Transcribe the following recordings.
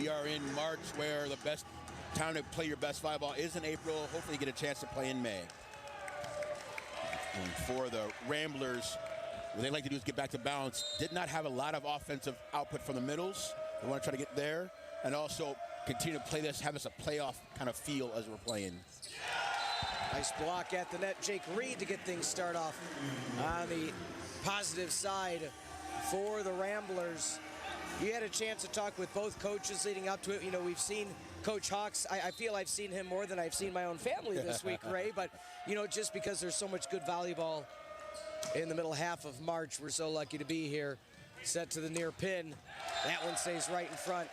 we are in March, where the best time to play your best volleyball is in April. Hopefully you get a chance to play in May. And for the Ramblers, what they like to do is get back to balance. Did not have a lot of offensive output from the middles. They want to try to get there and also continue to play this, have us a playoff kind of feel as we're playing. Nice block at the net. Jake Reed to get things started off on the positive side for the Ramblers. You had a chance to talk with both coaches leading up to it. You know, we've seen Coach Hawks. I feel I've seen him more than I've seen my own family this week, Ray. But, you know, just because there's so much good volleyball in the middle half of March, we're so lucky to be here. Set to the near pin. That one stays right in front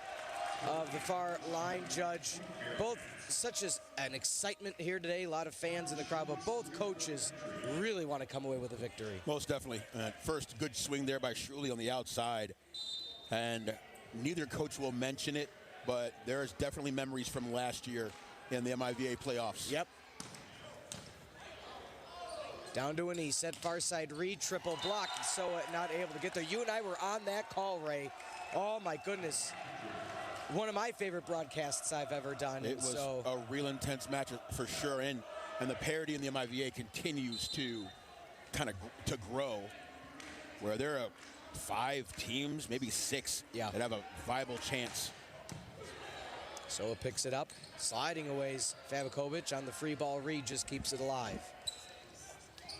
of the far line judge. Both such as an excitement here today, a lot of fans in the crowd, but both coaches really want to come away with a victory. Most definitely. First good swing there by Shuley on the outside, and neither coach will mention it, but there's definitely memories from last year in the MIVA playoffs. Yep. Down to a knee, set far side Reed, triple block, so not able to get there. You and I were on that call, Ray. Oh my goodness. One of my favorite broadcasts I've ever done. It was a real intense match for sure, and the parity in the MIVA continues to kind of to grow, where there are 5 teams, maybe 6, that have a viable chance. Soa picks it up, sliding away. Fabakovic on the free ball. Reed just keeps it alive.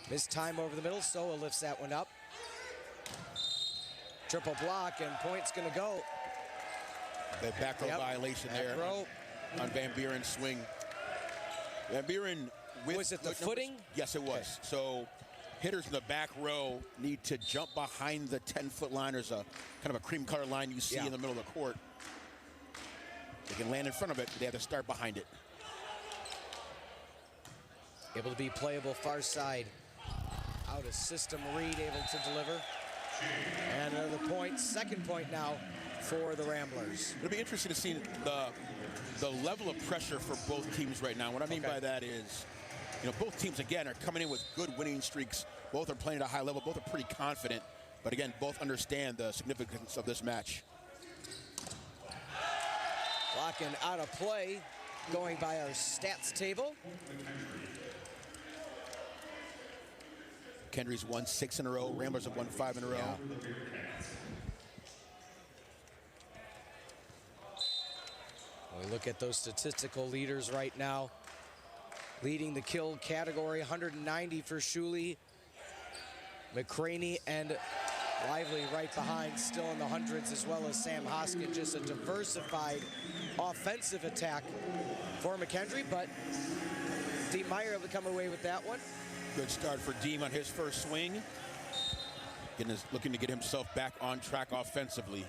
Missed time over the middle. Soa lifts that one up. Triple block, and point's going to go. The back row violation there on Van Buren's swing. Van Buren with... Was it the footing? Yes, it was. Okay. So hitters in the back row need to jump behind the 10-foot line. There's a kind of a cream color line you see in the middle of the court. They can land in front of it, but they have to start behind it. Able to be playable far side. Out of system, Reed able to deliver. And another point, second point now for the Ramblers. It'll be interesting to see the level of pressure for both teams right now. What I mean by that is, you know, both teams, again, are coming in with good winning streaks. Both are playing at a high level. Both are pretty confident. But, again, both understand the significance of this match. Blocking out of play, going by our stats table. Kendree's won 6 in a row. Ramblers have won 5 in a row. Yeah. We look at those statistical leaders right now. Leading the kill category, 190 for Shuley. McCraney and Lively right behind, still in the hundreds, as well as Sam Hoskin. Just a diversified offensive attack for McKendree, but Dean Meyer able to come away with that one. Good start for Deem on his first swing. Looking to get himself back on track offensively.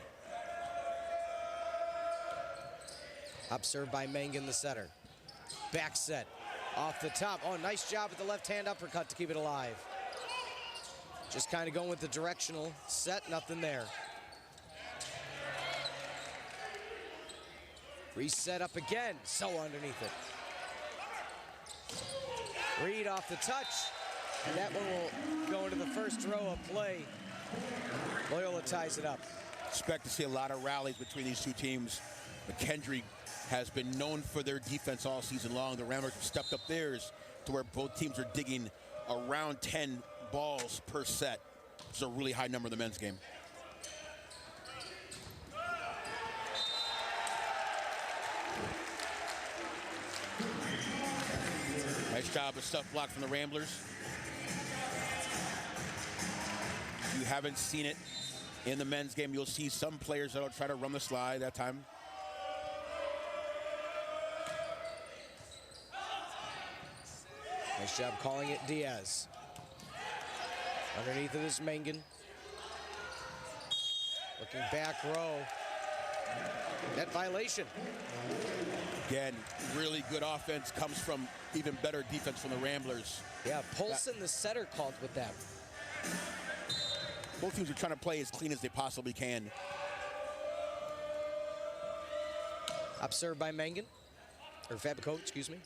Up serve by Mangan, the setter. Back set off the top. Oh, nice job with the left hand uppercut to keep it alive. Just kind of going with the directional set, nothing there. Reset up again, so underneath it. Reed off the touch, and that one will go into the first row of play. Loyola ties it up. Expect to see a lot of rallies between these two teams. McKendree has been known for their defense all season long. The Ramblers have stepped up theirs to where both teams are digging around 10 balls per set. It's a really high number in the men's game. Nice job of stuff block from the Ramblers. If you haven't seen it in the men's game, you'll see some players that'll try to run the slide that time. Nice job calling it Diaz. Underneath it is Mangan. Looking back row. Net violation. Again, really good offense comes from even better defense from the Ramblers. Yeah, Polson, the setter, called with that. Both teams are trying to play as clean as they possibly can. Up serve by Mangan, or Fabakovic, excuse me.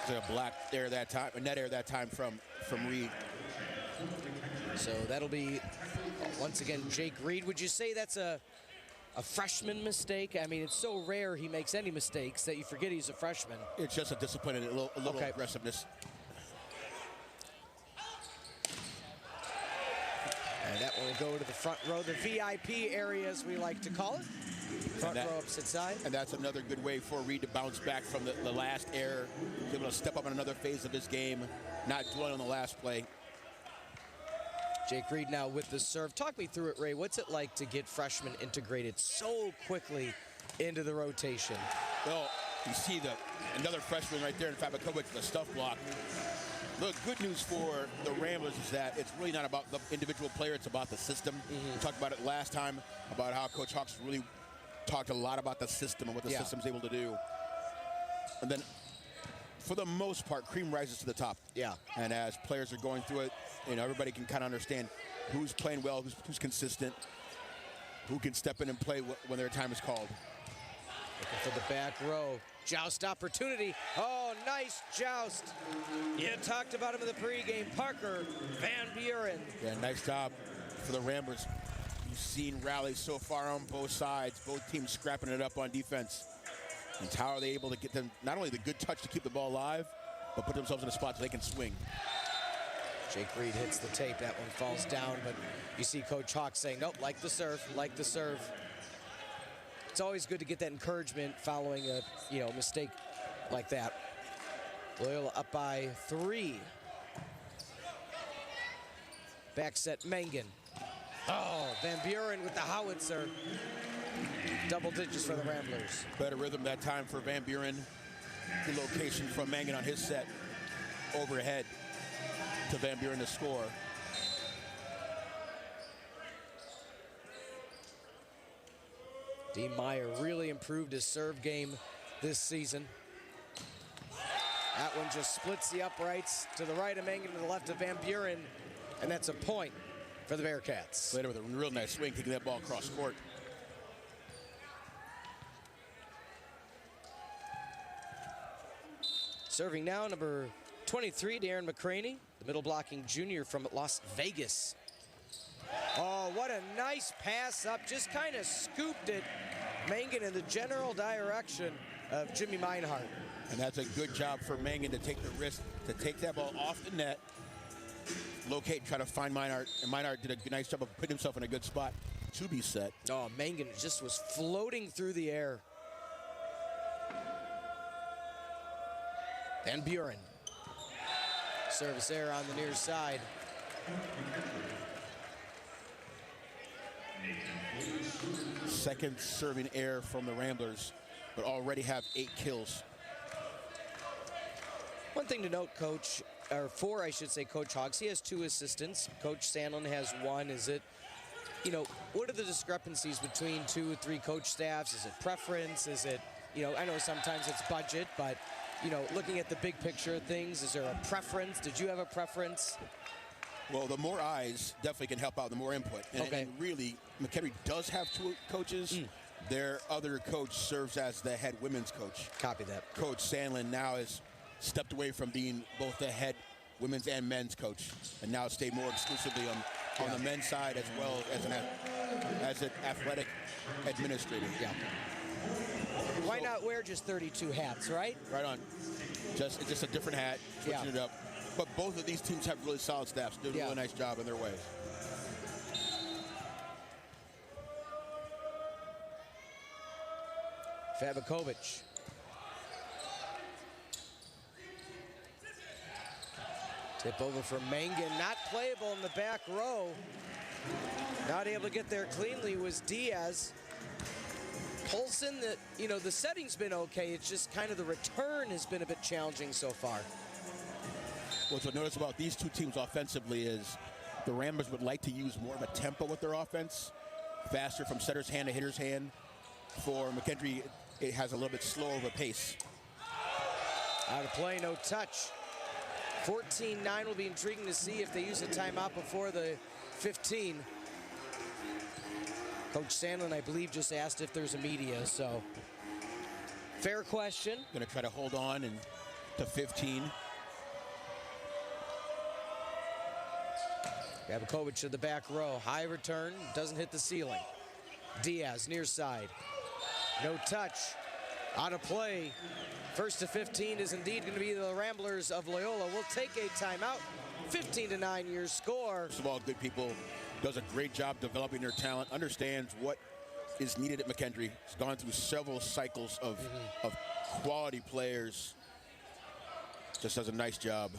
A black there that time, a net air that time from Reed. So that'll be Once again, Jake Reed. Would you say that's a freshman mistake? I mean, it's so rare he makes any mistakes that you forget he's a freshman. It's just a discipline and a little Okay. aggressiveness. And that will go to the front row, the VIP area, as we like to call it. Front row opposite side. And that's another good way for Reed to bounce back from the last error, be able to step up on another phase of his game, not dwelling on the last play. Jake Reed now with the serve. Talk me through it, Ray. What's it like to get freshmen integrated so quickly into the rotation? Well, you see another freshman right there in Fabakovic, the stuff block. The good news for the Ramblers is that it's really not about the individual player, it's about the system. We talked about it last time, about how Coach Hawks really talked a lot about the system and what the system's able to do. And then, for the most part, cream rises to the top. Yeah. And as players are going through it, everybody can kind of understand who's playing well, who's consistent, who can step in and play when their time is called. Looking for the back row. Joust opportunity. Oh, nice joust. You talked about him in the pregame. Parker Van Buren. Yeah, nice job for the Ramblers. You've seen rallies so far on both sides, both teams scrapping it up on defense. And how are they able to get them not only the good touch to keep the ball alive, but put themselves in a spot so they can swing. Jake Reed hits the tape. That one falls down, but you see Coach Hawks saying, nope, like the serve, like the serve. It's always good to get that encouragement following a mistake like that. Loyola up by 3. Back set Mangan. Oh, Van Buren with the howitzer. Double digits for the Ramblers. Better rhythm that time for Van Buren. Good location from Mangan on his set. Overhead to Van Buren to score. Dean Meyer really improved his serve game this season. That one just splits the uprights to the right of Mangan, to the left of Van Buren, and that's a point for the Bearcats. Later with a real nice swing, taking that ball across court. Serving now, number 23, Darren McCraney, the middle blocking junior from Las Vegas. Oh, what a nice pass up. Just kind of scooped it. Mangan in the general direction of Jimmy Meinhardt. And that's a good job for Mangan to take the risk, to take that ball off the net, locate, try to find Meinhardt. And Meinhardt did a nice job of putting himself in a good spot to be set. Oh, Mangan just was floating through the air. Van Buren. Service error on the near side. Second serving error from the Ramblers, but already have 8 kills. One thing to note, Coach, or 4, I should say, Coach Hawks. He has 2 assistants. Coach Sandlin has 1. Is it, what are the discrepancies between 2 or 3 coach staffs? Is it preference? Is it, I know sometimes it's budget, but, looking at the big picture of things, is there a preference? Did you have a preference? Well, the more eyes definitely can help out, the more input. And really, McKendree does have 2 coaches. Their other coach serves as the head women's coach. Copy that. Coach Sandlin now has stepped away from being both the head women's and men's coach, and now stayed more exclusively on the men's side as well as an athletic administrator. Yeah. Why not wear just 32 hats, right? Right on. It's just a different hat, switching it up. But both of these teams have really solid staffs. Doing a really nice job in their ways. Fabakovic. Tip over for Mangan. Not playable in the back row. Not able to get there cleanly was Diaz. Polson, the setting's been okay. It's just kind of the return has been a bit challenging so far. What's what notice about these 2 teams offensively is the Ramblers would like to use more of a tempo with their offense. Faster from setter's hand to hitter's hand. For McKendree, it has a little bit slower of a pace. Out of play, no touch. 14-9 will be intriguing to see if they use a timeout before the 15. Coach Sandlin, I believe, just asked if there's a media, so fair question. Going to try to hold on to 15. Vabakovic to the back row. High return, doesn't hit the ceiling. Diaz near side. No touch. Out of play. First to 15 is indeed going to be the Ramblers of Loyola. We'll take a timeout. 15-9 your score. First of all, good people. Does a great job developing their talent. Understands what is needed at McKendree. He's gone through several cycles of quality players. Just does a nice job.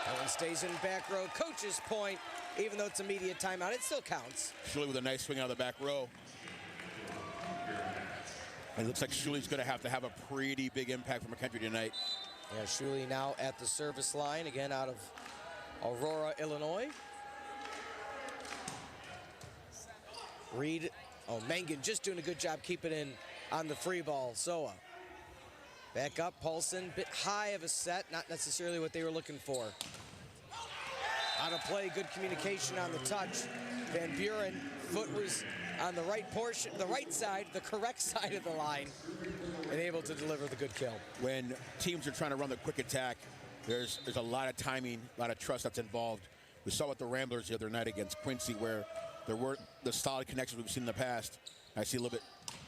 That one stays in back row. Coach's point. Even though it's a media timeout, it still counts. Shuley with a nice swing out of the back row. And it looks like Shuley's going to have a pretty big impact for McKendree tonight. Yeah, Shuley now at the service line, again out of Aurora, Illinois. Reed, Mangan just doing a good job keeping in on the free ball. Soa. Back up, Paulson, bit high of a set, not necessarily what they were looking for. Out of play, good communication on the touch. Van Buren, foot was on the right portion, the right side, the correct side of the line, and able to deliver the good kill. When teams are trying to run the quick attack, there's a lot of timing, a lot of trust that's involved. We saw with the Ramblers the other night against Quincy where there weren't the solid connections we've seen in the past. I see a little bit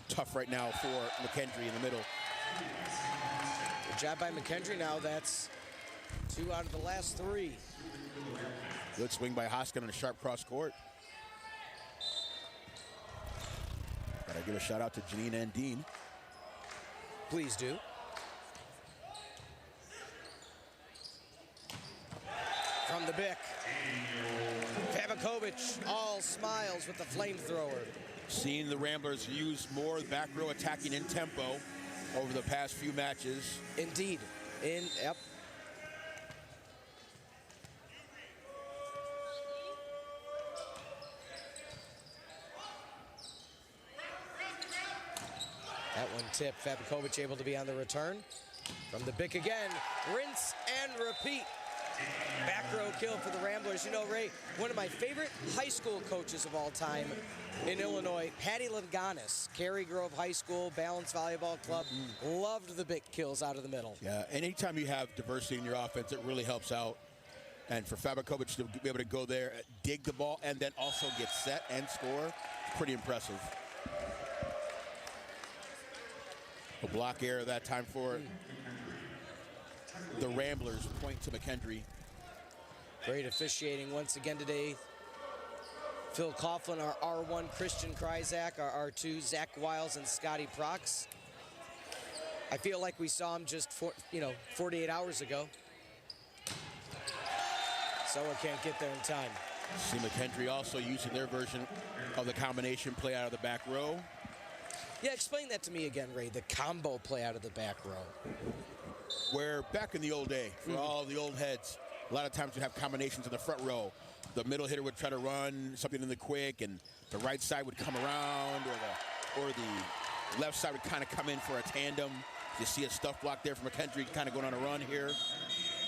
tough right now for McKendree in the middle. Good job by McKendree now. That's 2 out of the last 3. Good swing by Hoskin on a sharp cross court. Gotta give a shout out to Janine and Dean. Please do. From the Bick. Vabakovic, all smiles with the flamethrower. Seeing the Ramblers use more back row attacking in tempo over the past few matches. Indeed. Yep. That one tipped. Vabakovic able to be on the return. From the Bick again. Rinse and repeat. Back row kill for the Ramblers. You know, Ray, one of my favorite high school coaches of all time in Illinois, Patty Langanis, Cary Grove High School, Balance Volleyball Club, loved the Bick kills out of the middle. Yeah, anytime you have diversity in your offense, it really helps out. And for Vabakovic to be able to go there, dig the ball, and then also get set and score, pretty impressive. A block error that time for the Ramblers, point to McKendree. Great officiating once again today. Phil Coughlin, our R1, Christian Kryzak, our R2, Zach Wiles and Scotty Prox. I feel like we saw him just 48 hours ago. Soa can't get there in time. See McKendree also using their version of the combination play out of the back row. Yeah, explain that to me again, Ray, the combo play out of the back row. Where back in the old day, for all the old heads, a lot of times you have combinations in the front row. The middle hitter would try to run something in the quick, and the right side would come around, or the left side would kind of come in for a tandem. You see a stuff block there from McKendree kind of going on a run here,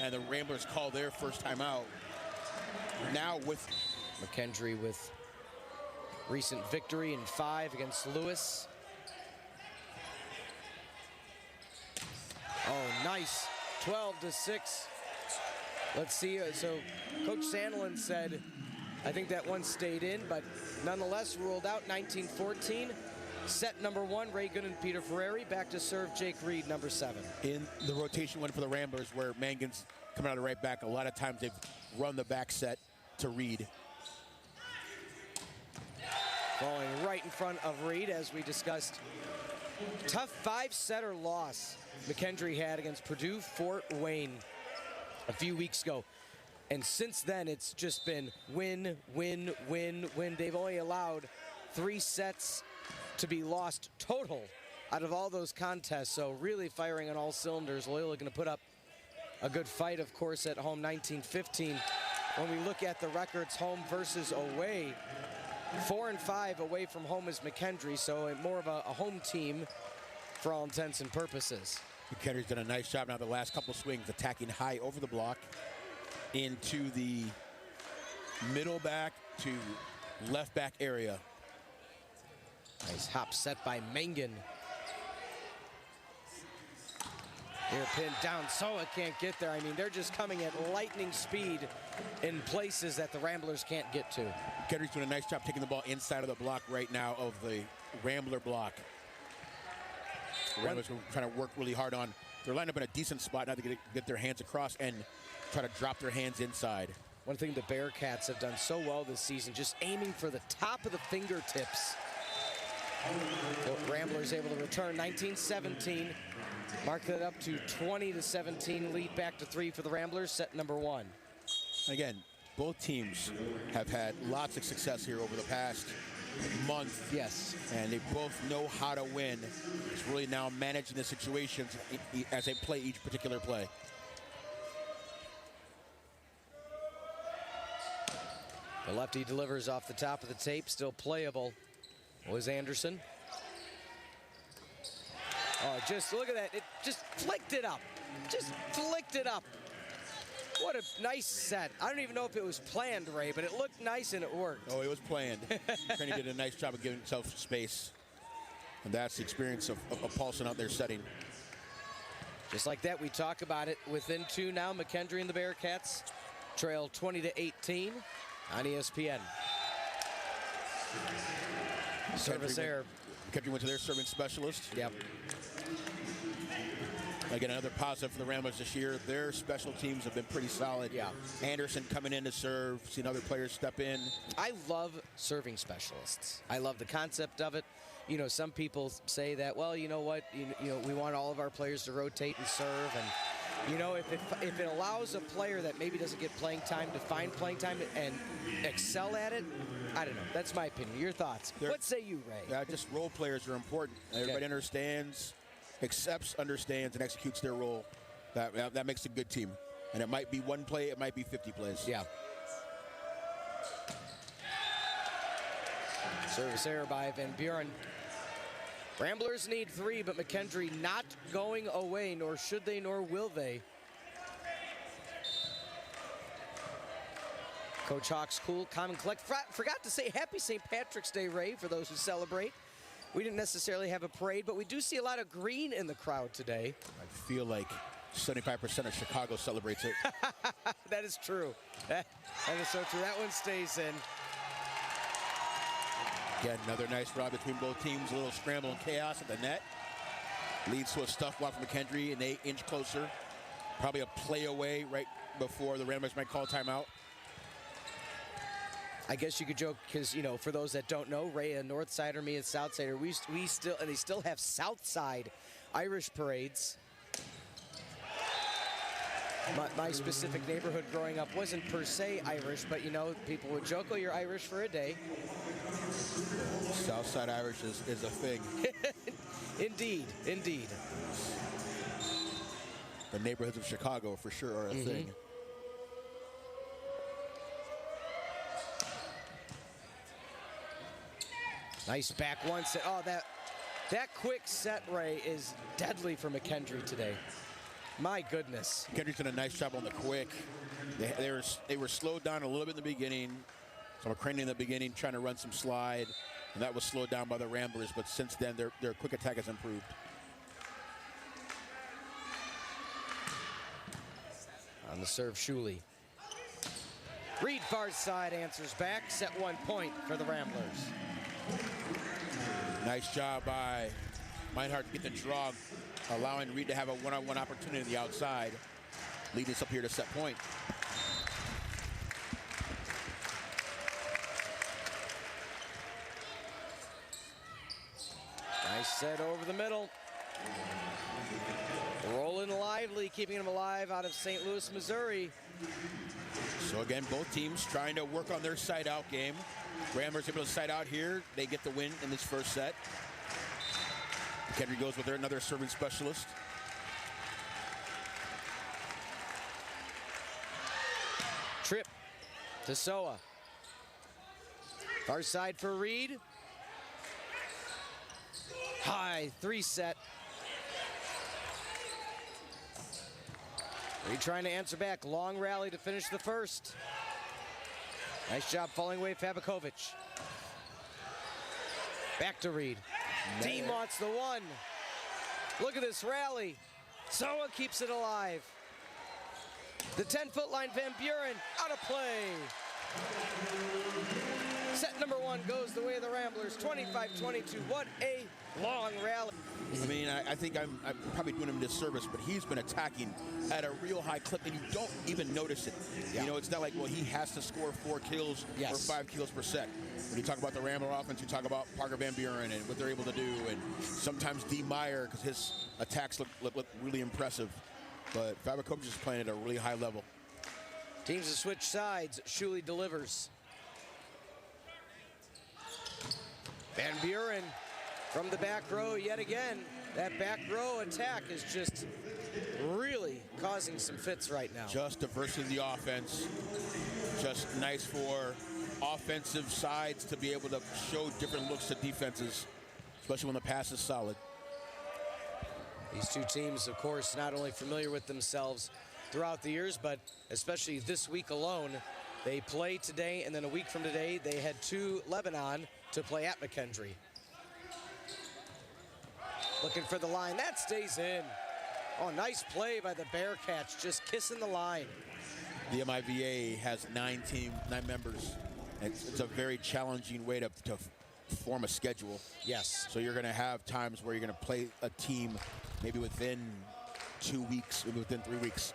and the Ramblers call their first time out. Now with McKendree with recent victory in 5 against Lewis. Oh, nice. 12-6. Let's see. So Coach Sandlin said, I think that one stayed in, but nonetheless ruled out. 19-14. Set number 1, Ray Gunn and Peter Ferrari. Back to serve Jake Reed, number 7. In the rotation one for the Ramblers, where Mangan's coming out of right back, a lot of times they've run the back set to Reed. Falling right in front of Reed, as we discussed. Tough 5-setter loss McKendree had against Purdue Fort Wayne a few weeks ago. And since then, it's just been win, win, win, win. They've only allowed 3 sets to be lost total out of all those contests. So really firing on all cylinders. Loyola going to put up a good fight, of course, at home. 19-15. When we look at the records, home versus away, 4-5 away from home is McKendree, so more of a home team for all intents and purposes. McKendree's done a nice job now the last couple swings, attacking high over the block into the middle back to left back area. Nice hop set by Mangan. Here pinned down, Soa can't get there. I mean, they're just coming at lightning speed in places that the Ramblers can't get to. Kendree's doing a nice job taking the ball inside of the block right now of the Rambler block. The Ramblers are trying to work really hard on. They're lined up in a decent spot now to get their hands across and try to drop their hands inside. One thing the Bearcats have done so well this season, just aiming for the top of the fingertips. The Ramblers able to return 19-17. Mark that up to 20-17 lead, back to 3 for the Ramblers, set number 1. Again, both teams have had lots of success here over the past month. Yes. And they both know how to win. It's really now managing the situations as they play each particular play. The lefty delivers off the top of the tape, still playable. Was Anderson. Oh, just look at that. It just flicked it up. Just flicked it up. What a nice set. I don't even know if it was planned, Ray, but it looked nice and it worked. Oh, it was planned. Kendree did a nice job of giving himself space. And that's the experience of Paulson out there setting. Just like that, we talk about it. Within 2 now, McKendree and the Bearcats trail 20-18 on ESPN. Service error. McKendree went to their serving specialist. Yep. Again, another positive for the Ramblers this year. Their special teams have been pretty solid. Yeah. Anderson coming in to serve, seen other players step in. I love serving specialists. I love the concept of it. You know, some people say that, well, you know what, you know, we want all of our players to rotate and serve. And, you know, if it allows a player that maybe doesn't get playing time to find playing time and excel at it, I don't know. That's my opinion. Your thoughts? What say you, Ray? Yeah, just role players are important. Everybody understands, accepts, understands, and executes their role. That makes a good team. And it might be one play, it might be 50 plays. Yeah. Service error by Van Buren. Ramblers need 3, but McKendree not going away, nor should they, nor will they. Coach Hawk's cool, calm, and collect. Forgot to say happy St. Patrick's Day, Ray, for those who celebrate. We didn't necessarily have a parade, but we do see a lot of green in the crowd today. I feel like 75% of Chicago celebrates it. That is true. That is so true. That one stays in. Again, another nice rod between both teams. A little scramble and chaos at the net. Leads to a stuff walk from McKendree, and they inch closer. Probably a play away right before the Ramblers might call timeout. I guess you could joke because, you know, for those that don't know, Ray a North Sider, me a South Sider. We still, and they still have South Side Irish parades. My specific neighborhood growing up wasn't per se Irish, but, you know, people would joke, oh, you're Irish for a day. Southside Irish is a thing. Indeed, indeed. The neighborhoods of Chicago for sure are a thing. Nice back one set. Oh, that quick set, Ray, is deadly for McKendree today. My goodness. McKendree's done a nice job on the quick. They were slowed down a little bit in the beginning. So McCraney in the beginning trying to run some slide, and that was slowed down by the Ramblers, but since then their quick attack has improved. On the serve, Shuley. Reed far side answers back. Set 1 point for the Ramblers. Nice job by Meinhardt to get the draw, allowing Reed to have a one-on-one opportunity on the outside. Leading us up here to set point. Nice set over the middle. Rolling lively, keeping them alive out of St. Louis, Missouri. So again, both teams trying to work on their side-out game. Ramblers able to side out here. They get the win in this first set. Kendree goes with another serving specialist. Trip to Soa. Far side for Reed. High 3 set. Reed trying to answer back. Long rally to finish the first. Nice job falling away, Fabakovic. Back to Reed. Dean wants the one. Look at this rally. Soa keeps it alive. The 10-foot line, Van Buren out of play. Set number 1 goes the way of the Ramblers, 25-22. What a long rally. I mean, I think I'm probably doing him a disservice, but he's been attacking at a real high clip, and you don't even notice it. Yeah. You know, it's not like, well, he has to score 4 kills or 5 kills per set. When you talk about the Rambler offense, you talk about Parker Van Buren and what they're able to do, and sometimes D. Meyer, because his attacks look really impressive. But Fabercoach is playing at a really high level. Teams have switched sides. Shuley delivers. Van Buren from the back row yet again. That back row attack is just really causing some fits right now. Just diversity of the offense. Just nice for offensive sides to be able to show different looks to defenses, especially when the pass is solid. These two teams, of course, not only familiar with themselves throughout the years, but especially this week alone. They play today, and then a week from today, they head to Lebanon to play at Kendree. Looking for the line, that stays in. Oh, nice play by the Bearcats, just kissing the line. The MIVA has 9 members. It's a very challenging way to form a schedule. Yes. So you're going to have times where you're going to play a team maybe within 2 weeks, maybe within 3 weeks.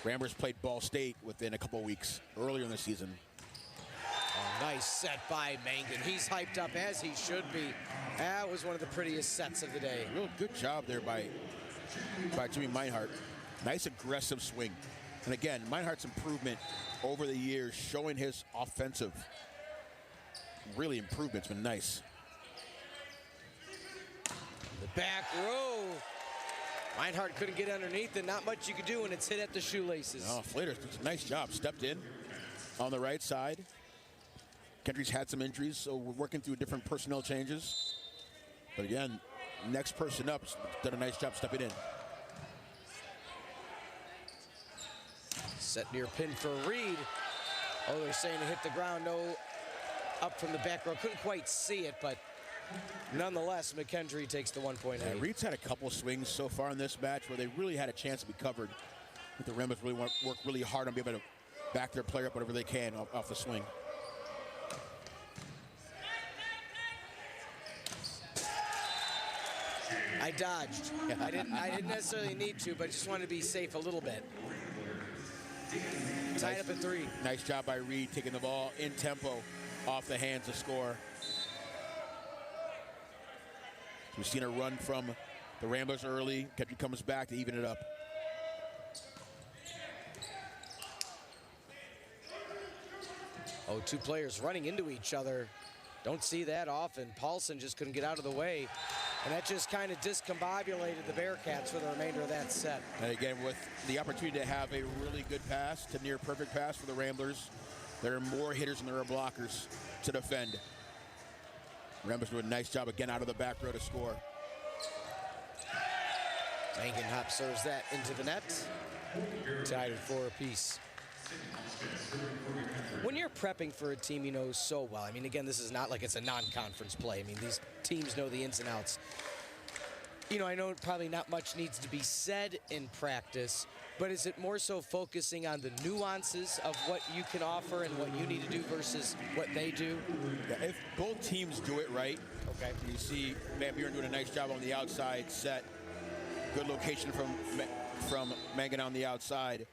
Ramblers played Ball State within a couple weeks earlier in the season. Oh, nice set by Mangan. He's hyped up as he should be. That was one of the prettiest sets of the day. Real good job there by Jimmy Meinhardt. Nice aggressive swing. And again, Meinhardt's improvement over the years, showing his offensive really improvement's been nice. The back row. Meinhardt couldn't get underneath, and not much you could do when it's hit at the shoelaces. Oh, Flater did a nice job. Stepped in on the right side. Kendree's had some injuries, so we're working through different personnel changes. But again, next person up did a nice job stepping in. Set near pin for Reed. Oh, they're saying to hit the ground. No, up from the back row. Couldn't quite see it, but nonetheless, McKendree takes the 1 point. Reed's had a couple swings so far in this match where they really had a chance to be covered. But the Ramblers really want to work really hard on being able to back their player up whatever they can off the swing. I dodged. I didn't necessarily need to, but just wanted to be safe a little bit. Tied up at 3. Nice job by Reed taking the ball in tempo off the hands to score. We've seen a run from the Ramblers early. Kendree comes back to even it up. Oh, 2 players running into each other. Don't see that often. Paulson just couldn't get out of the way. And that just kind of discombobulated the Bearcats for the remainder of that set. And again, with the opportunity to have a really good pass to near perfect pass for the Ramblers, there are more hitters than there are blockers to defend. Ramblers do a nice job again out of the back row to score. Mangenhop serves that into the net. Tied at 4 apiece. When you're prepping for a team you know so well, I mean, again, this is not like it's a non-conference play. I mean, these teams know the ins and outs. You know, I know probably not much needs to be said in practice, but is it more so focusing on the nuances of what you can offer and what you need to do versus what they do? Yeah, if both teams do it right, okay. You see Van Buren doing a nice job on the outside set. Good location from Mangan on the outside.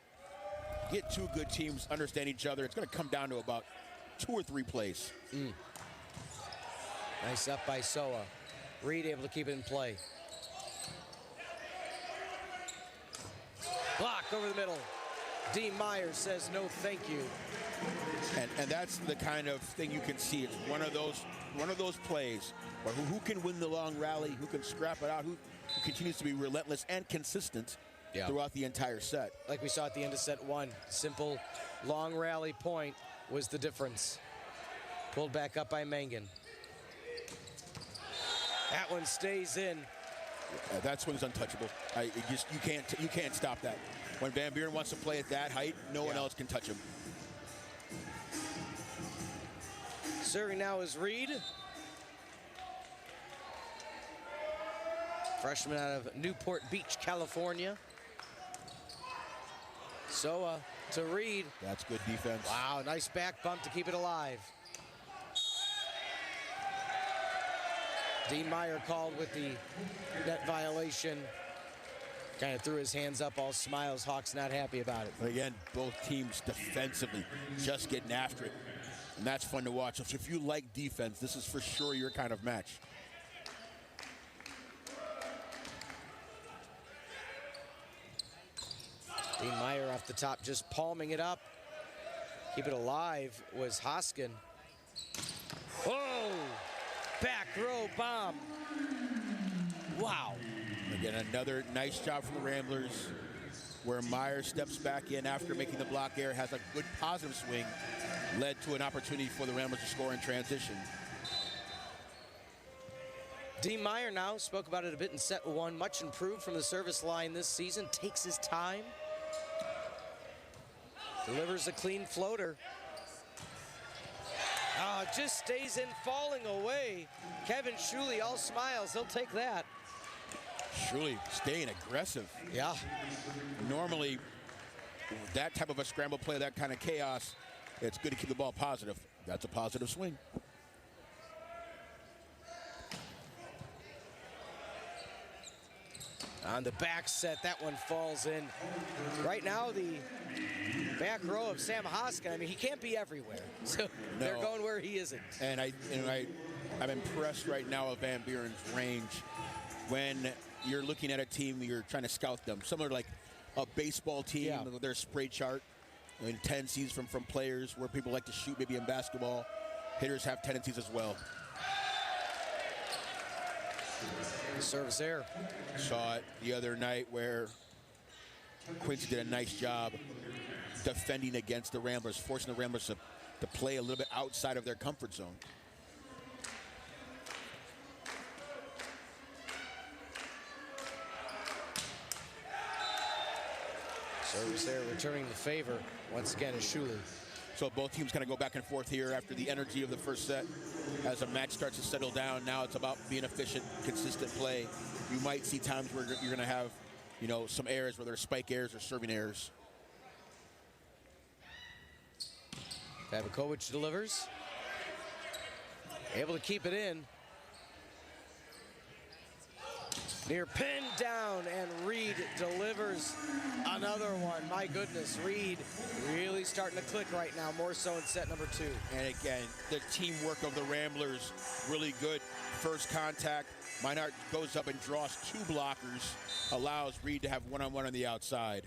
Get 2 good teams, understand each other. It's going to come down to about 2 or 3 plays. Nice up by Soa. Reed able to keep it in play. Block over the middle. D. Myers says no thank you. And that's the kind of thing you can see. It's one of those plays where who can win the long rally, who can scrap it out, who continues to be relentless and consistent throughout the entire set. Like we saw at the end of set 1, simple long rally point was the difference. Pulled back up by Mangan. That one stays in. That swing's untouchable. You can't stop that. When Van Buren wants to play at that height, no one else can touch him. Serving now is Reed. Freshman out of Newport Beach, California. So to Reed. That's good defense. Wow, nice back bump to keep it alive. Dean Meyer called with the net violation. Kind of threw his hands up, all smiles. Hawks not happy about it. Again, both teams defensively just getting after it. And that's fun to watch. So if you like defense, this is for sure your kind of match. Dean Meyer off the top, just palming it up. Keep it alive was Hoskin. Oh, back row bomb. Wow. Again, another nice job from the Ramblers, where Meyer steps back in after making the block error, has a good positive swing, led to an opportunity for the Ramblers to score in transition. Dean Meyer now spoke about it a bit in set one, much improved from the service line this season, takes his time. Delivers a clean floater. Oh, just stays in, falling away. Kevin Shuley, all smiles, he'll take that. Shuley staying aggressive. Yeah. Normally, that type of a scramble play, that kind of chaos, it's good to keep the ball positive. That's a positive swing. On the back set, that one falls in. Right now, the back row of Sam Hoskin, I mean, he can't be everywhere. So they're going where he isn't. And I'm impressed right now of Van Buren's range. When you're looking at a team, you're trying to scout them. Similar to like a baseball team, with their spray chart, and tendencies from players where people like to shoot maybe in basketball. Hitters have tendencies as well. Service error. Saw it the other night where Quincy did a nice job defending against the Ramblers, forcing the Ramblers to play a little bit outside of their comfort zone. Service error returning the favor once again is Shuley. So both teams kind of go back and forth here after the energy of the first set. As the match starts to settle down, now it's about being efficient, consistent play. You might see times where you're going to have, some errors, whether it's spike errors or serving errors. Babakovic delivers. Able to keep it in. Near pinned down, and Reed delivers another one. My goodness, Reed really starting to click right now, more so in set number two. And again, the teamwork of the Ramblers, really good. First contact, Minart goes up and draws two blockers, allows Reed to have one-on-one on the outside.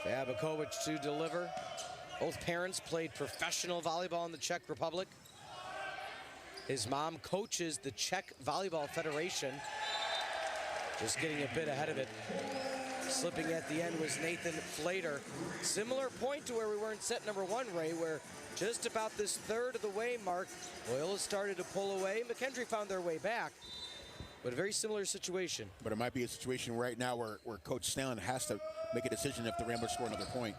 Babakovic to deliver. Both parents played professional volleyball in the Czech Republic. His mom coaches the Czech Volleyball Federation. Just getting a bit ahead of it. Slipping at the end was Nathan Flater. Similar point to where we were in set number one, Ray, where just about this third of the way mark, Loyola started to pull away. Kendree found their way back, but a very similar situation. But it might be a situation right now where Coach Stalin has to make a decision if the Ramblers score another point.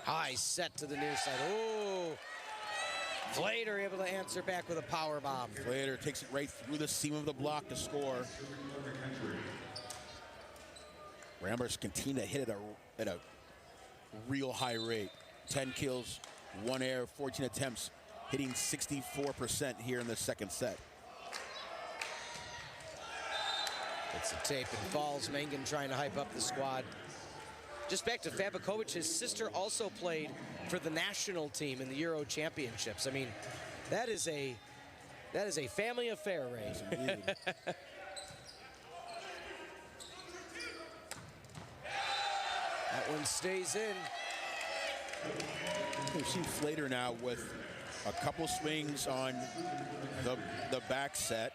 High set to the near side. Oh! Flater able to answer back with a power bomb. Flater takes it right through the seam of the block to score. Ramblers continue to hit at a real high rate. 10 kills, 1 error, 14 attempts, hitting 64% here in the second set. It's a tape and falls. Mangan trying to hype up the squad. Just back to Babakovic, his sister also played for the national team in the Euro Championships. I mean, that is a family affair, Ray. Yes, indeed. That one stays in. We've seen Flater now with a couple swings on the back set.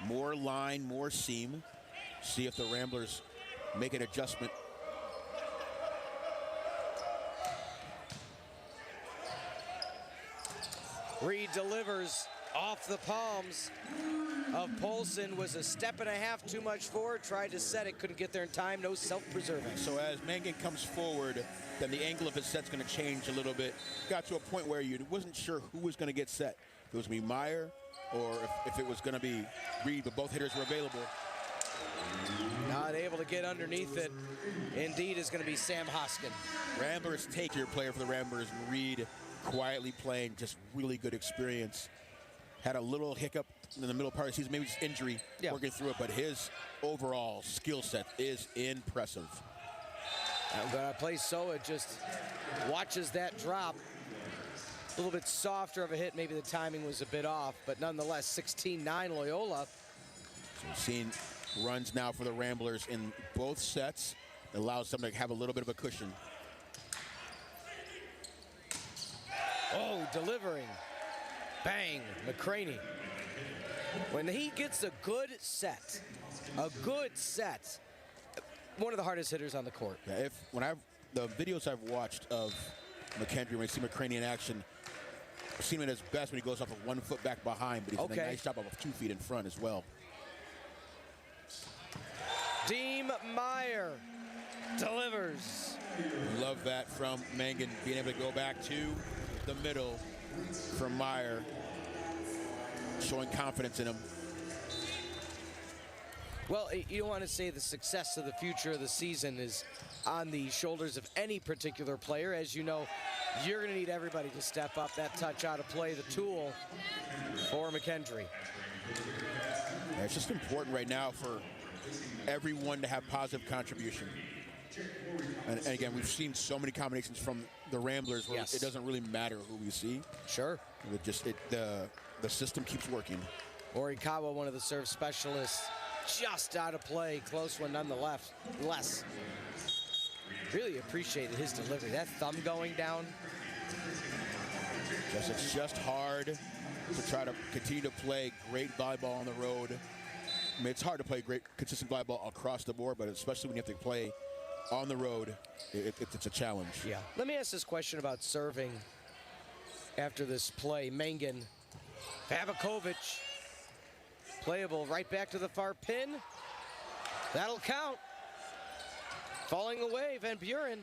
More line, more seam. See if the Ramblers make an adjustment. Reed delivers off the palms of Polson. Was a step and a half too much forward. Tried to set it, couldn't get there in time. No self-preserving. So as Mangan comes forward, then the angle of his set's going to change a little bit. Got to a point where you wasn't sure who was going to get set. If it was going to be Meyer or if it was going to be Reed, but both hitters were available. Not able to get underneath it. Indeed is going to be Sam Hoskin. Ramblers take your player for the Ramblers. Reed quietly playing, just really good experience. Had a little hiccup in the middle part of the season, maybe just injury, working through it, but his overall skill set is impressive. But play Soa just watches that drop. A little bit softer of a hit, maybe the timing was a bit off, but nonetheless, 16-9 Loyola. So we've seen runs now for the Ramblers in both sets. It allows them to have a little bit of a cushion. Oh, delivering. Bang, McCraney. When he gets a good set, one of the hardest hitters on the court. Yeah, the videos I've watched of McKendree, when I see McCraney in action, I've seen him at his best when he goes off of 1 foot back behind, but he's done a nice job of 2 feet in front as well. Deem Meyer delivers. Love that from Mangan, being able to go back to the middle from Meyer, showing confidence in him. Well, you don't want to say the success of the future of the season is on the shoulders of any particular player. As you know, you're going to need everybody to step up. That touch out of play, the tool for McKendree. Yeah, it's just important right now for everyone to have positive contribution. And again, we've seen so many combinations from the Ramblers where it doesn't really matter who we see. Sure. The system keeps working. Morikawa, one of the serve specialists, just out of play. Close one nonetheless. Really appreciated his delivery. That thumb going down. It's just hard to try to continue to play great volleyball on the road. I mean, it's hard to play great, consistent volleyball across the board, but especially when you have to play on the road, it's a challenge. Yeah. Let me ask this question about serving after this play. Mangan, Vabakovic, playable right back to the far pin. That'll count. Falling away, Van Buren.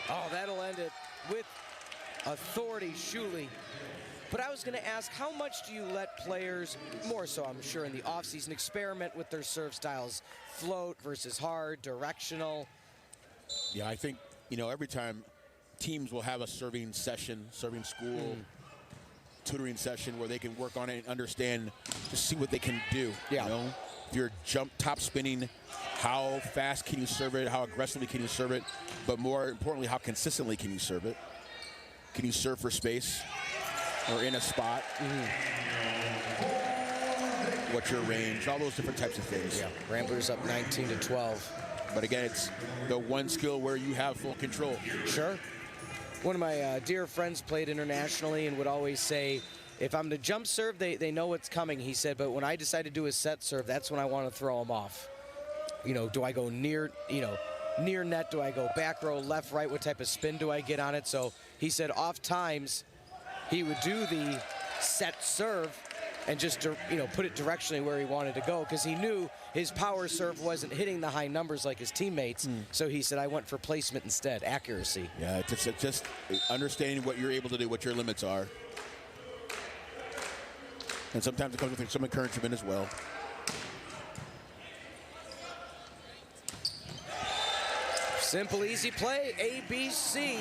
Oh, that'll end it with authority, Shuley. But I was going to ask, how much do you let players, more so I'm sure in the offseason, experiment with their serve styles? Float versus hard, directional? Yeah, I think, every time teams will have a serving session, serving school, tutoring session where they can work on it and understand, just see what they can do. Yeah. If you're top spinning, how fast can you serve it? How aggressively can you serve it? But more importantly, how consistently can you serve it? Can you serve for space or in a spot? What's your range? All those different types of things. Yeah. Ramblers up 19-12. But again, it's the one skill where you have full control. Sure. One of my dear friends played internationally and would always say, if I'm to jump serve, they know what's coming. He said, but when I decide to do a set serve, that's when I want to throw them off. Do I go near net? Do I go back row, left, right? What type of spin do I get on it? So he said oft times he would do the set serve and just put it directionally where he wanted to go, because he knew his power serve wasn't hitting the high numbers like his teammates. So he said, I went for placement instead, accuracy. Yeah, it's just understanding what you're able to do, what your limits are. And sometimes it comes with some encouragement as well. Simple, easy play, ABC.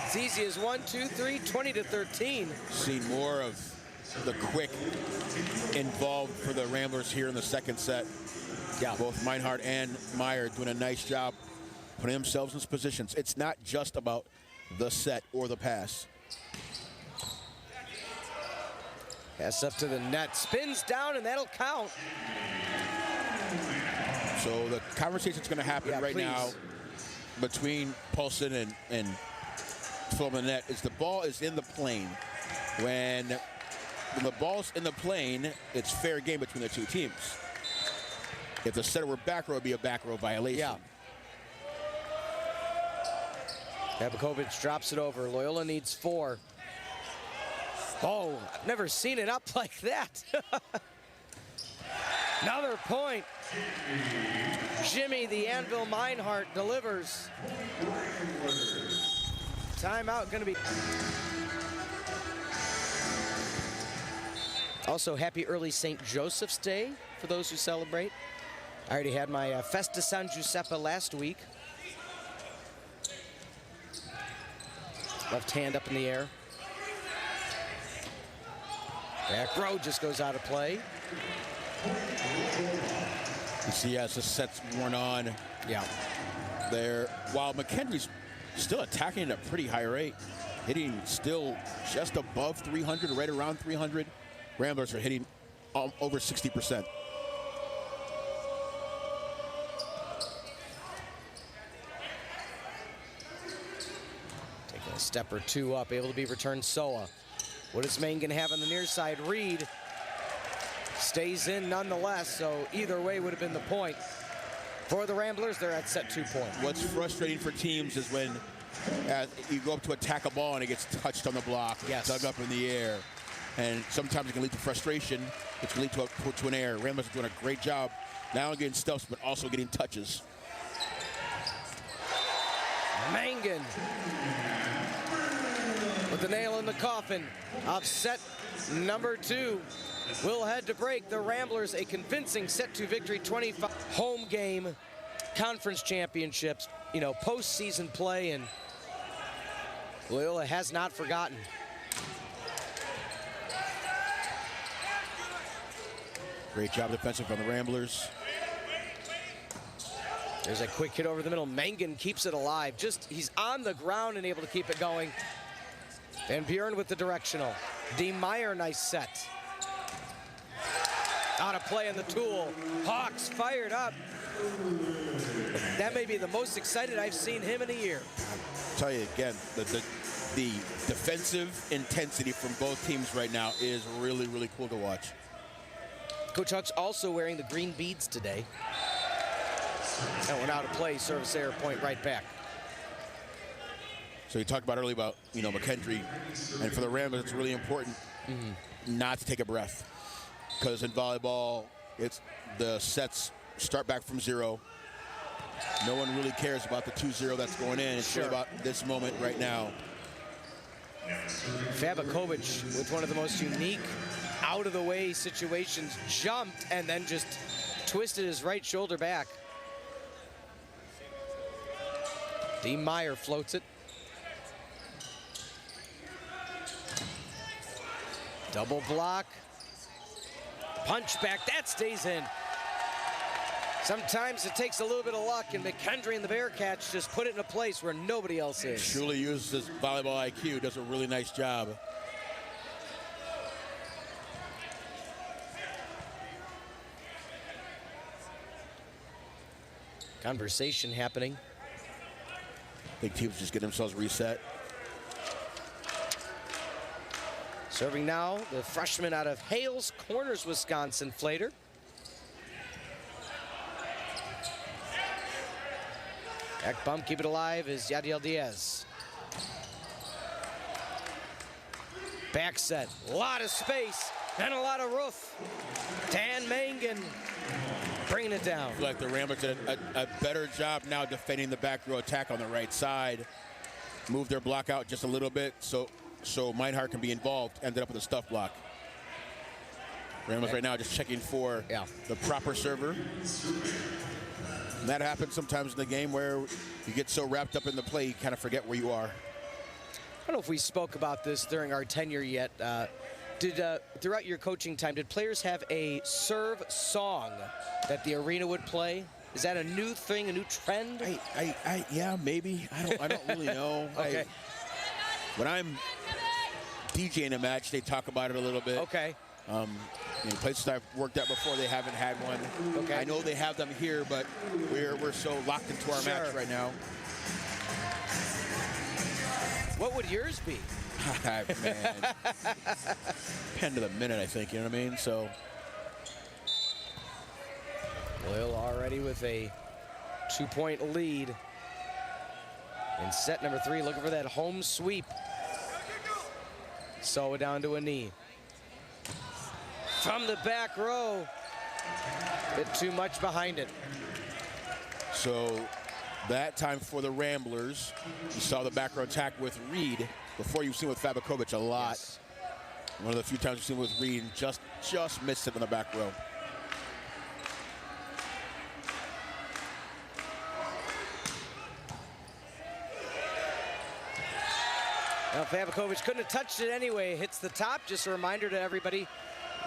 It's easy as 1, 2, 3, 20-13. Seen more of the quick involved for the Ramblers here in the second set. Yeah, both Meinhardt and Meyer doing a nice job putting themselves in positions. It's not just about the set or the pass. Pass up to the net, spins down, and that'll count. So the conversation's going to happen now between Paulson and Phil in the net. The ball is in the plane. When the ball's in the plane, it's fair game between the two teams. If the setter were back row, it would be a back row violation. Yeah. Vabakovic drops it over. Loyola needs 4. Oh, I've never seen it up like that. Another point. Jimmy, the Anvil Meinhardt, delivers. Timeout going to be. Also, happy early St. Joseph's Day for those who celebrate. I already had my Festa San Giuseppe last week. Left hand up in the air. Back row just goes out of play. You see as the set's worn on. Yeah. There, while McKendree's still attacking at a pretty high rate, hitting still just above 300, right around 300. Ramblers are hitting over 60%. Taking a step or two up, able to be returned Soa. What does Maine gonna have on the near side? Reed stays in nonetheless, so either way would have been the point. For the Ramblers, they're at set 2 point. What's frustrating for teams is when you go up to attack a ball and it gets touched on the block, dug up in the air. And sometimes it can lead to frustration, which can lead to an error. Ramblers are doing a great job, not only getting stuffs, but also getting touches. Mangan with the nail in the coffin of set number 2. We'll head to break. The Ramblers a convincing set 2 victory, 25 home game, conference championships, postseason play, and Loyola has not forgotten. Great job defensive from the Ramblers. There's a quick hit over the middle. Mangan keeps it alive. He's on the ground and able to keep it going. Van Buren with the directional. D. Meyer, nice set. Out of play on the tool. Hawks fired up. That may be the most excited I've seen him in a year. I'll tell you again, the defensive intensity from both teams right now is really, really cool to watch. Coach Huck's also wearing the green beads today. And went out of play, service error, point right back. So you talked about earlier about, McKendree, and for the Ramblers, it's really important not to take a breath. Because in volleyball, the sets start back from 0. No one really cares about the 2-0 that's going in. It's really about this moment right now. Fabakovic with one of the most unique out-of-the-way situations, jumped and then just twisted his right shoulder back. D. Meyer floats it. Double block. Punch back, that stays in. Sometimes it takes a little bit of luck, and McKendree and the Bearcats just put it in a place where nobody else is. Truly uses his volleyball IQ, does a really nice job. Conversation happening. I think teams just get themselves reset. Serving now, the freshman out of Hales Corners, Wisconsin, Flater. Back bump, keep it alive is Yadiel Diaz. Back set, a lot of space and a lot of roof. Dan Mangan bringing it down. I feel like the Ramblers did a better job now defending the back row attack on the right side. Moved their block out just a little bit so Meinhardt can be involved. Ended up with a stuff block. Ramblers right now just checking for the proper server. And that happens sometimes in the game where you get so wrapped up in the play, you kind of forget where you are. I don't know if we spoke about this during our tenure yet. Throughout your coaching time, did players have a serve song that the arena would play? Is that a new thing, a new trend? Yeah, maybe. I don't really know. Okay. When I'm DJing a match, they talk about it a little bit. Okay. Places I've worked at before, they haven't had one. Okay. I know they have them here, but we're so locked into our match right now. What would yours be? Man. Pen to the minute, I think. You know what I mean? So. Loyola already with a 2-point lead in set number 3, looking for that home sweep. So down to a knee. From the back row, a bit too much behind it. So that time for the Ramblers, you saw the back row attack with Reed. Before you've seen with Fabakovic a lot. Yes. One of the few times you've seen with Reed, just missed it in the back row. Now, Fabakovic couldn't have touched it anyway. Hits the top. Just a reminder to everybody,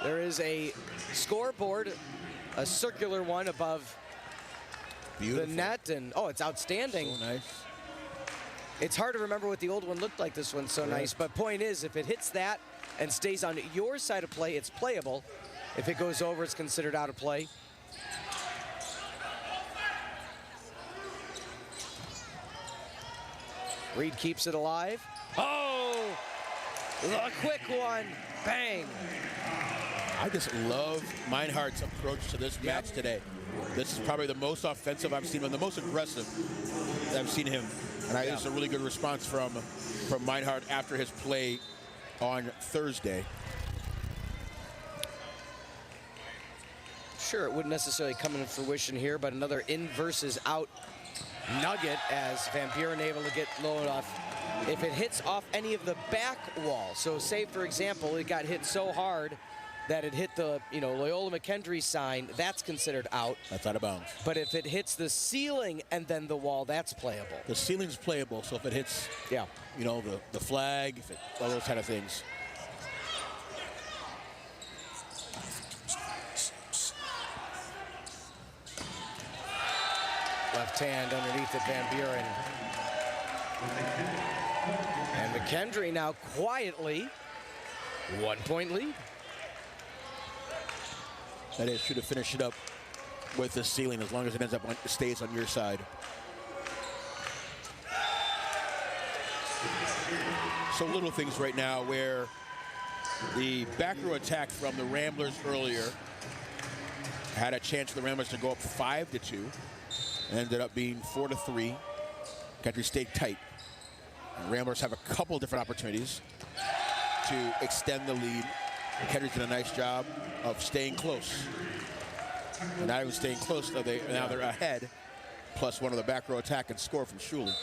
there is a scoreboard, a circular one above the net. And, oh, it's outstanding. So nice. It's hard to remember what the old one looked like. This one's so nice. But point is, if it hits that and stays on your side of play, it's playable. If it goes over, it's considered out of play. Reed keeps it alive. Oh, the quick one, bang. I just love Meinhardt's approach to this match today. This is probably the most offensive I've seen him, the most aggressive I've seen him. And I think it's a really good response from Meinhardt after his play on Thursday. Sure, it wouldn't necessarily come into fruition here, but another in versus out nugget as Van Buren able to get Loyola off. If it hits off any of the back wall, so say for example it got hit so hard that it hit the Loyola Kendree sign, that's considered out. That's out of bounds. But if it hits the ceiling and then the wall, that's playable. The ceiling's playable, so if it hits the flag, if it, all those kind of things. Left hand underneath it, Van Buren. And McKendree now quietly 1-point lead. That is true to finish it up with the ceiling as long as it ends up stays on your side. So little things right now where the back row attack from the Ramblers earlier had a chance for the Ramblers to go up 5-2. Ended up being 4-3. Kendree stayed tight. And Ramblers have a couple different opportunities to extend the lead. Kendree did a nice job of staying close. And not even staying close, though now they're ahead. Plus one of the back row attack and score from Shuley.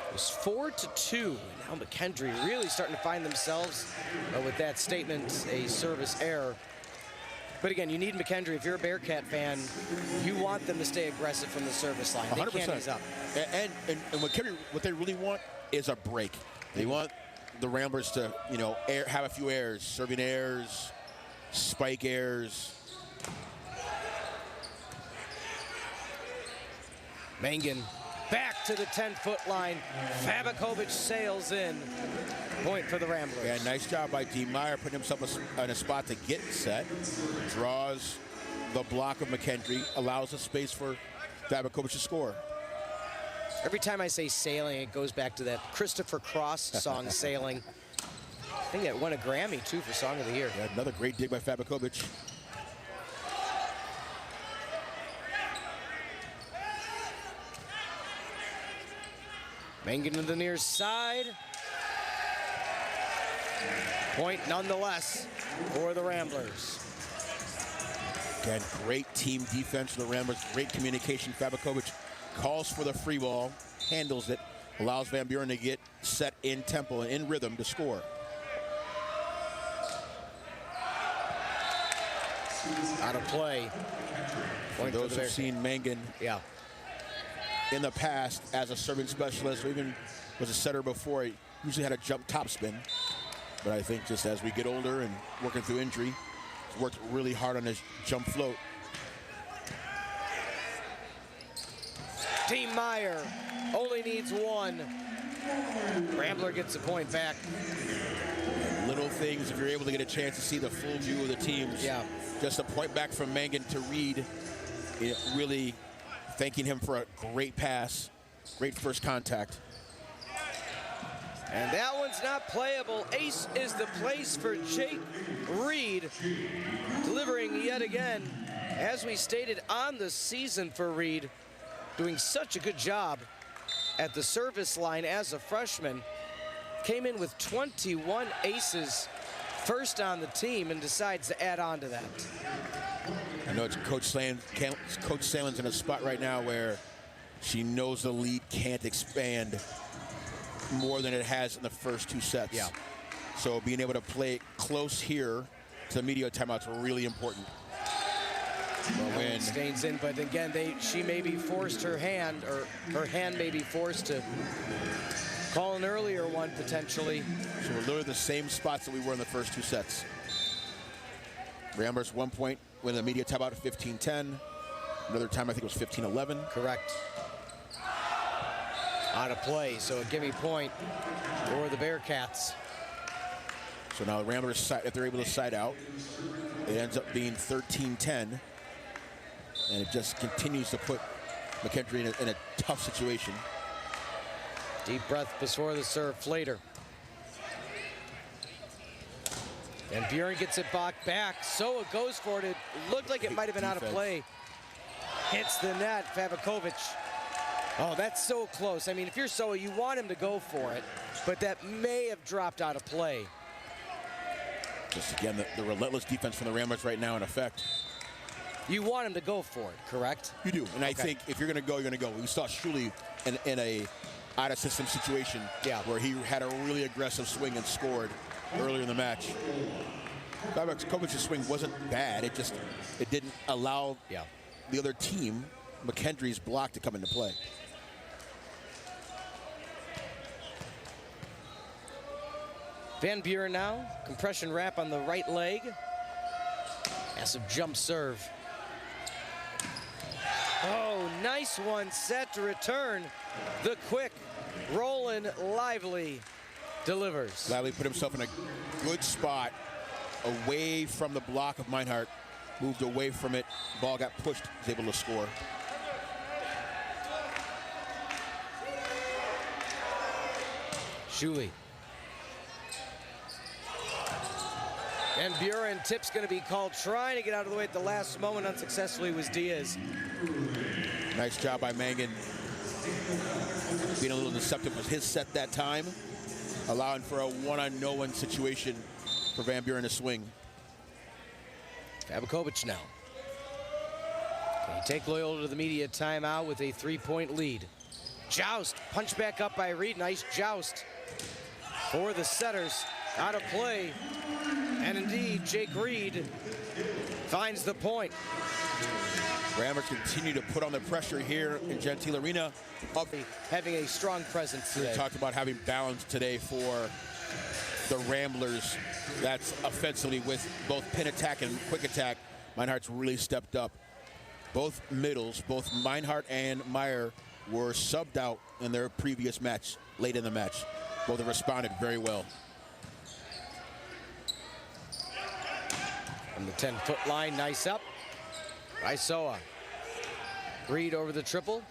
It was 4-2. Now McKendree really starting to find themselves with that statement, a service error. But again, you need McKendree. If you're a Bearcat fan, you want them to stay aggressive from the service line. 100%. They can't ease up. And McKendree, what they really want is a break. They want the Ramblers to, have a few errors, serving errors, spike errors. Mangan back to the 10-foot line. Fabakovic sails in. Point for the Ramblers. Yeah, nice job by D. Meyer putting himself in a spot to get set. Draws the block of McKendree, allows a space for Fabakovic to score. Every time I say sailing, it goes back to that Christopher Cross song, Sailing. I think it won a Grammy, too, for Song of the Year. Yeah, another great dig by Fabakovic. Mangan to the near side. Point nonetheless for the Ramblers. Again, great team defense for the Ramblers, great communication. Fabakovic calls for the free ball, handles it, allows Van Buren to get set in tempo and in rhythm to score. Out of play. For those who've seen Mangan in the past as a serving specialist, or even was a setter before, he usually had a jump topspin. But I think just as we get older and working through injury, he's worked really hard on his jump float. Team Meyer only needs one. Rambler gets a point back. Little things, if you're able to get a chance to see the full view of the teams. Yeah. Just a point back from Mangan to Reed. Really thanking him for a great pass, great first contact. And that one's not playable. Ace is the place for Jake Reed, delivering yet again, as we stated, on the season for Reed, doing such a good job at the service line as a freshman. Came in with 21 aces, first on the team, and decides to add on to that. I know it's Coach Salen's in a spot right now where she knows the lead can't expand more than it has in the first two sets. Yeah. So being able to play close here to the media timeout's really important. Win. Stains in, but again, she may be forced her hand, or her hand may be forced to call an earlier one potentially. So we're literally the same spots that we were in the first 2 sets. Ramblers 1 point, win the media timeout at 15-10. Another time I think it was 15-11. Correct. Out of play, so a gimme point for the Bearcats. So now the Ramblers, if they're able to side out, it ends up being 13-10. And it just continues to put McKendree in a tough situation. Deep breath before the serve, Flater. And Buren gets it back. Soa goes for it. It looked like it might have been out of play. Hits the net, Fabakovic. Oh, that's so close. I mean, if you're Soa, you want him to go for it, but that may have dropped out of play. Just again, the relentless defense from the Ramblers right now in effect. You want him to go for it, correct? You do, and I think if you're going to go, you're going to go. We saw Shuley in a out-of-system situation where he had a really aggressive swing and scored earlier in the match. Kovic's swing wasn't bad. It didn't allow the other team, McKendree's block, to come into play. Van Buren now, compression wrap on the right leg. Massive jump serve. Oh, nice one, set to return. The quick, Roland Lively delivers. Lively put himself in a good spot away from the block of Meinhardt. Moved away from it, ball got pushed, was able to score. Shuley. And Buren, tip's going to be called, trying to get out of the way at the last moment. Unsuccessfully was Diaz. Nice job by Mangan. Being a little deceptive was his set that time, allowing for a one-on-no-one situation for Van Buren to swing. Fabakovic now. Can he take Loyola to the media timeout with a 3-point lead? Joust, punch back up by Reed. Nice joust for the setters. Out of play. And indeed, Jake Reed finds the point. Ramblers continue to put on the pressure here in Gentile Arena. Having a strong presence today. We talked about having balance today for the Ramblers. That's offensively with both pin attack and quick attack. Meinhardt's really stepped up. Both middles, both Meinhardt and Meyer, were subbed out in their previous match, late in the match. Both have responded very well. From the 10-foot line, nice up. Isoa. Reed over the triple.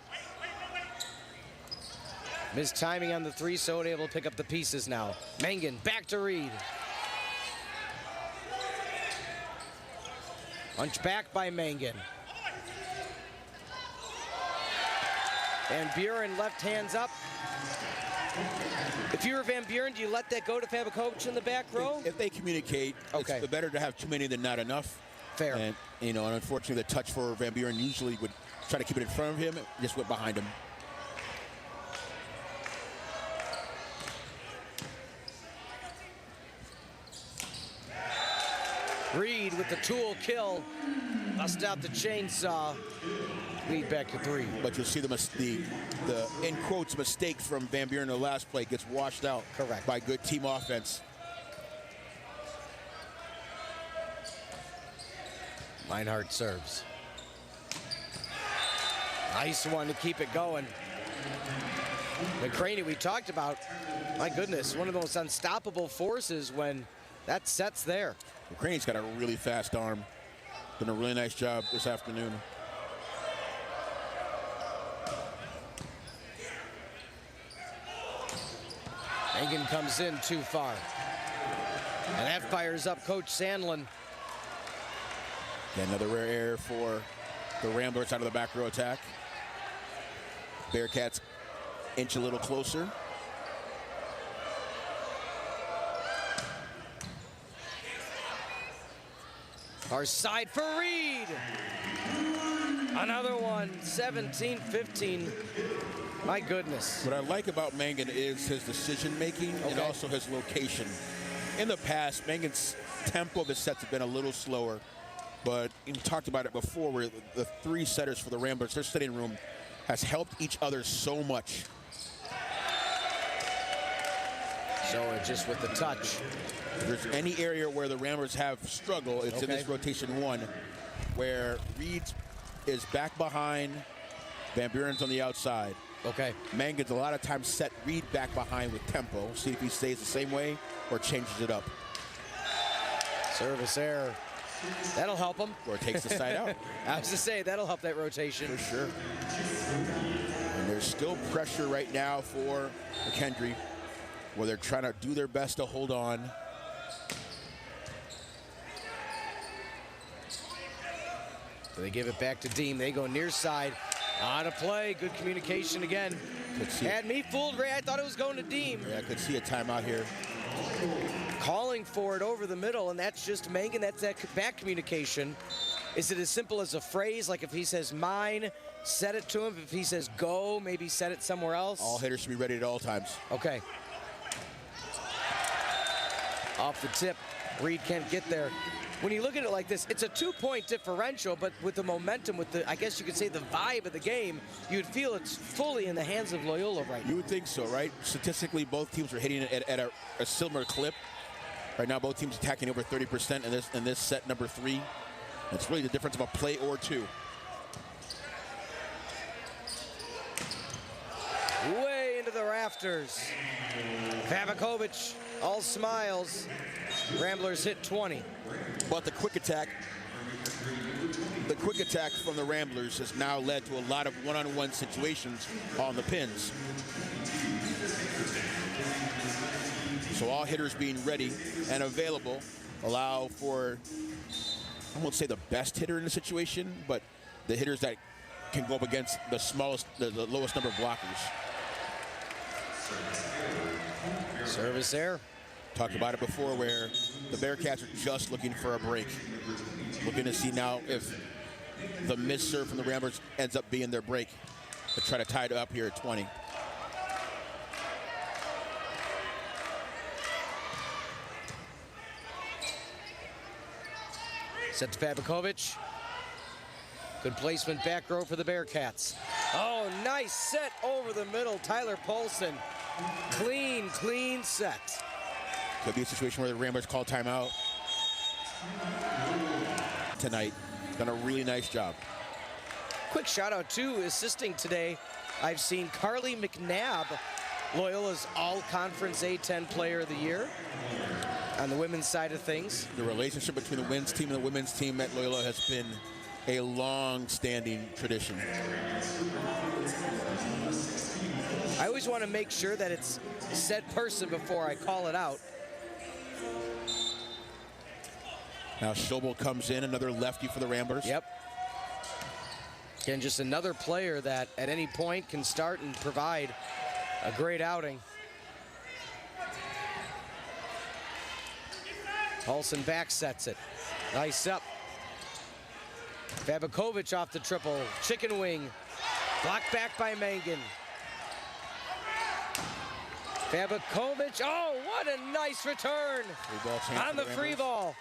Missed timing on the 3, so able to pick up the pieces now. Mangan back to Reed. Punch back by Mangan. Van Buren left hands up. If you were Van Buren, do you let that go to Fabakovic in the back row? If they communicate, it's better to have too many than not enough. Fair. And, and unfortunately, the touch for Van Buren usually would try to keep it in front of him, just went behind him. Reed with the tool kill. Bust out the chainsaw. Lead back to 3. But you'll see the in quotes, mistake from Van Buren in the last play gets washed out. Correct. By good team offense. Meinhardt serves. Nice one to keep it going. McCraney, we talked about, my goodness, one of the most unstoppable forces when that set's there. McCraney's got a really fast arm. Done a really nice job this afternoon. Mangan comes in too far. And that fires up Coach Sandlin. Yeah, another rare error for the Ramblers out of the back row attack. Bearcats inch a little closer. Our side for Reed. Another one, 17-15. My goodness. What I like about Mangan is his decision-making and also his location. In the past, Mangan's tempo of his sets have been a little slower. But you talked about it before, where the three setters for the Ramblers, their sitting room has helped each other so much. So just with the touch. If there's any area where the Ramblers have struggle, it's in this rotation one, where Reed is back behind, Van Buren's on the outside. Okay. Mangan's a lot of times set Reed back behind with tempo. See if he stays the same way or changes it up. Service error. That'll help him. Or takes the side out. I was to say, that'll help that rotation. For sure. And there's still pressure right now for Kendree, where they're trying to do their best to hold on. So they give it back to Deem. They go near side. On a play. Good communication again. Had me fooled, Ray. I thought it was going to Deem. Yeah, I could see a timeout here. Calling for it over the middle, and that's just Mangan. That's that back communication. Is it as simple as a phrase, like if he says mine, set it to him? If he says go, maybe set it somewhere else? All hitters should be ready at all times. Okay. Off the tip, Reed can't get there. When you look at it like this, it's a 2-point differential, but with the momentum, with the, I guess you could say, the vibe of the game, you'd feel it's fully in the hands of Loyola right now. You would think so, right? Statistically, both teams are hitting it at a similar clip. Right now, both teams attacking over 30% in this set number 3. It's really the difference of a play or two. Way into the rafters. Pavikovic, all smiles. Ramblers hit 20. But the quick attack from the Ramblers has now led to a lot of one-on-one situations on the pins. So all hitters being ready and available allow for, I won't say the best hitter in the situation, but the hitters that can go up against the smallest, the lowest number of blockers. Service error. Talked about it before, where the Bearcats are just looking for a break. Looking to see now if the missed serve from the Ramblers ends up being their break to try to tie it up here at 20. Set to Pavikovic. Good placement back row for the Bearcats. Oh, nice set over the middle. Tyler Polson. Clean, clean set. Could be a situation where the Ramblers call timeout tonight. Done a really nice job. Quick shout out too, assisting today, I've seen Carly McNabb, Loyola's all-conference A10 player of the year on the women's side of things. The relationship between the men's team and the women's team at Loyola has been a long-standing tradition. I always want to make sure that it's said person before I call it out. Now Schobel comes in, another lefty for the Ramblers. Yep. Again, just another player that at any point can start and provide a great outing. Paulson back sets it. Nice up. Pavikovic off the triple. Chicken wing. Blocked back by Mangan. Pavikovic. Oh, what a nice return on the free ball.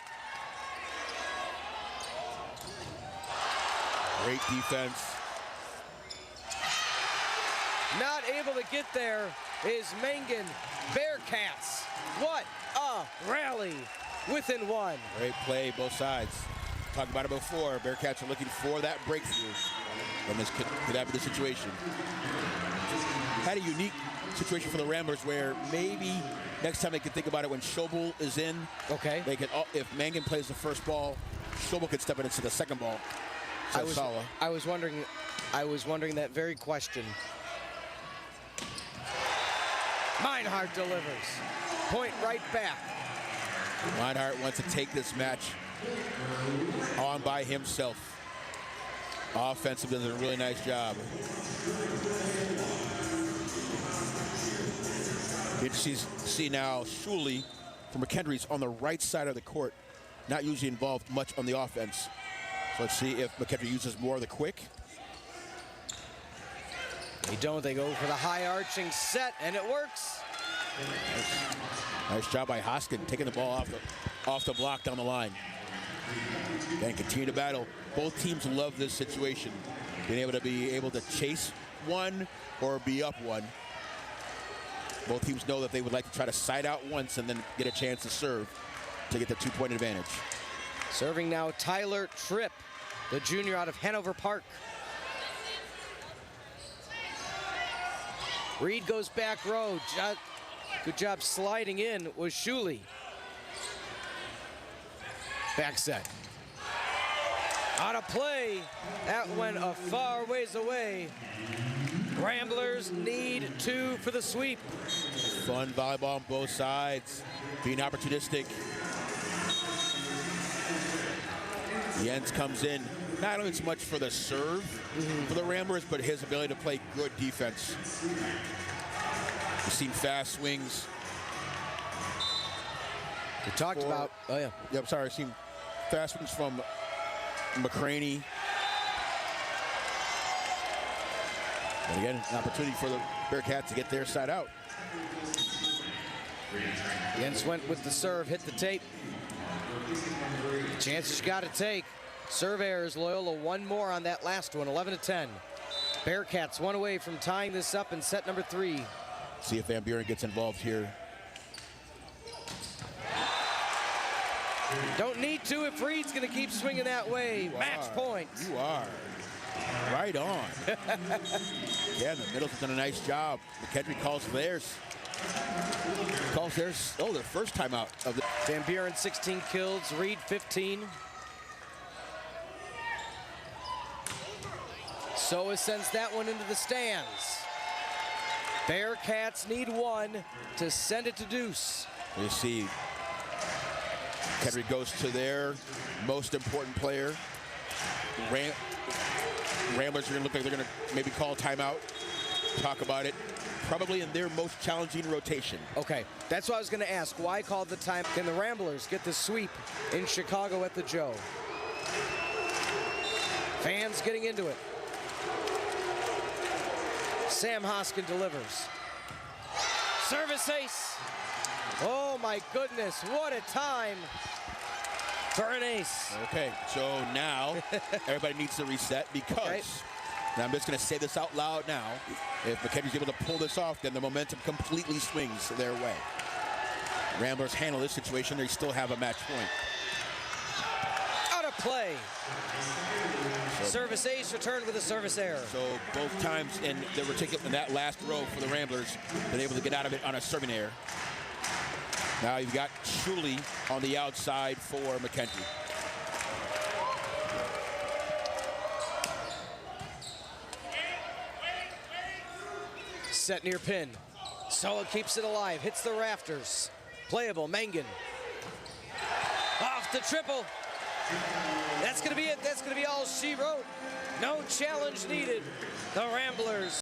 Great defense. Not able to get there is Mangan. Bearcats. What a rally within one. Great play, both sides. Talked about it before. Bearcats are looking for that breakthrough. And this could that be the situation? Had a unique situation for the Ramblers where maybe next time they could think about it when Schobel is in. Okay. They could, if Mangan plays the first ball, Schobel could step into the second ball. I was wondering that very question. Meinhardt delivers. Point right back. Meinhardt wants to take this match on by himself. Offensive does a really nice job. You see now Shuley from McKendree's on the right side of the court, not usually involved much on the offense. So let's see if McKendree uses more of the quick. They don't. They go for the high arching set, and it works. Nice job by Hoskin, taking the ball off the block down the line. And continue to battle. Both teams love this situation. Being able to chase one or be up one. Both teams know that they would like to try to side out once and then get a chance to serve to get the 2-point advantage. Serving now Tyler Tripp, the junior out of Hanover Park. Reed goes back row. Good job sliding in was Shuley. Back set. On a play, that went a far ways away. Ramblers need 2 for the sweep. Fun volleyball on both sides, being opportunistic. Jens comes in, not only so much for the serve for the Ramblers, but his ability to play good defense. We've seen fast swings. We talked about, oh yeah. Yep, sorry, I've seen fast swings from McCraney. And again, an opportunity for the Bearcats to get their side out. Jens went with the serve, hit the tape. Chances you got to take. Serve errors, Loyola 1 more on that last one, 11-10. Bearcats 1 away from tying this up in set number 3. See if Van Buren gets involved here. Don't need to if Reed's going to keep swinging that way. Match point. You are. Right on. Yeah, the middle's done a nice job. Kendree calls theirs. Calls theirs, their first time out of the. Van Buren 16 kills, Reed 15. Soa sends that one into the stands. Bearcats need 1 to send it to deuce. You see, Kendree goes to their most important player. Ramblers are going to look like they're going to maybe call timeout, talk about it, probably in their most challenging rotation. Okay, that's what I was going to ask. Why call the time? Can the Ramblers get the sweep in Chicago at the Joe? Fans getting into it. Sam Hoskin delivers. Service ace. Oh my goodness, what a time for an ace. Okay, so now everybody needs to reset because, and I'm just going to say this out loud now, if McKendree's able to pull this off, then the momentum completely swings their way. Ramblers handle this situation, they still have a match point. Out of play. Service ace returned with a service error. So both times in that last row for the Ramblers, been able to get out of it on a serving error. Now you've got Shuley on the outside for McKendree. Set near pin. Soa keeps it alive, hits the rafters. Playable, Mangan. Off the triple. That's gonna be it, that's gonna be all she wrote. No challenge needed. The Ramblers